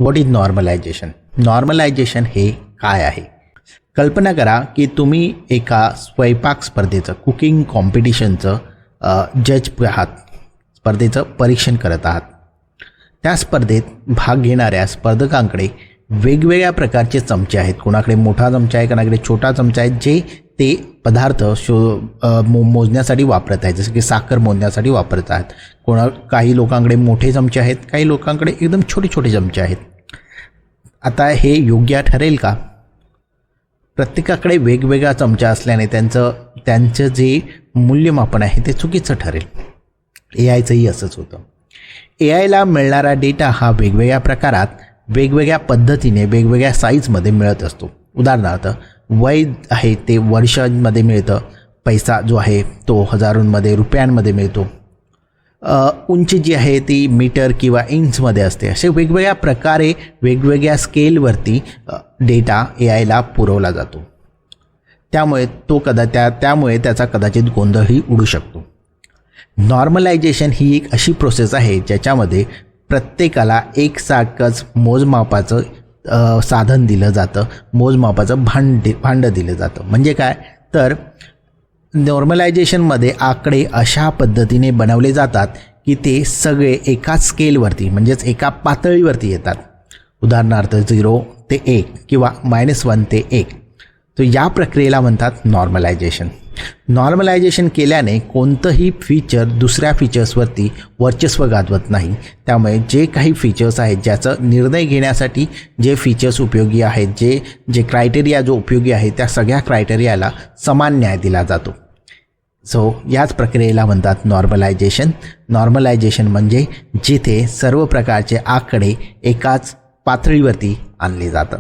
What is normalisation? Normalisation हे काय आहे? कल्पना करा की तुम्ही एका स्वयंपाक स्पर्धेचं, कुकिंग कॉम्पिटिशनचं जज आहात, स्पर्धेचं परीक्षण करत आहात. त्या स्पर्धेत भाग घेणाऱ्या स्पर्धकांकडे वेगवेगळ्या प्रकारचे चमचे आहेत. कोणाकडे मोठा चमचा आहे, कोणाकडे छोटा चमचा आहे, जे ते पदार्थ मोजण्यासाठी वापरत आहेत, जसं की साखर मोजण्यासाठी वापरत आहेत. काही लोकांकडे मोठे चमचे आहेत, काही लोकांकडे एकदम छोटे छोटे चमचे आहेत. आता हे योग्य ठरेल का? प्रत्येकाकडे वेगवेगळा चमचा असल्याने त्यांचं जे मूल्यमापन आहे ते चुकीचं ठरेल. AIचंही असंच होतं. AIला मिळणारा डेटा हा वेगवेगळ्या प्रकारात, वेगवेगळ्या पद्धतीने, वेगवेगळ्या साईजमध्ये मिळत असतो. उदाहरणार्थ वय आहे ते वर्षांमध्ये मिळतं, पैसा जो आहे तो हजारोंमध्ये, रुपयांमध्ये मिळतो, उंची जी आहे ती मीटर किंवा इंचमध्ये असते. असे वेगवेगळ्या प्रकारे वेगवेगळ्या स्केलवरती डेटा AIला पुरवला जातो. त्यामुळे त्यामुळे त्याचा कदाचित गोंधळही उडू शकतो. नॉर्मलायझेशन ही एक अशी प्रोसेस आहे ज्याच्यामध्ये प्रत्येकाला एकसारखंच मोजमापाचं साधन दिलं जातं, मोजमापाचं भांडं दिलं जातं. म्हणजे काय तर नॉर्मलायझेशनमध्ये आकडे अशा पद्धतीने बनवले जातात की ते सगळे एकाच स्केलवरती, म्हणजेच एका पातळीवरती येतात. उदाहरणार्थ 0 ते 1 किंवा -1 ते 1. तर या प्रक्रियेला म्हणतात नॉर्मलायझेशन. नॉर्मलायझेशन केल्याने कोणतंही फीचर दुसऱ्या फीचर्सवरती वर्चस्व गाजवत नाही. त्यामुळे जे काही फीचर्स आहेत, ज्याचं निर्णय घेण्यासाठी जे फीचर्स उपयोगी आहेत, जे क्रायटेरिया जो उपयोगी आहे, त्या सगळ्या क्रायटेरियाला समान न्याय दिला जातो. सो याच प्रक्रियेला म्हणतात नॉर्मलायझेशन. नॉर्मलायझेशन म्हणजे जिथे सर्व प्रकारचे आकडे एकाच पातळीवरती आणले जातात.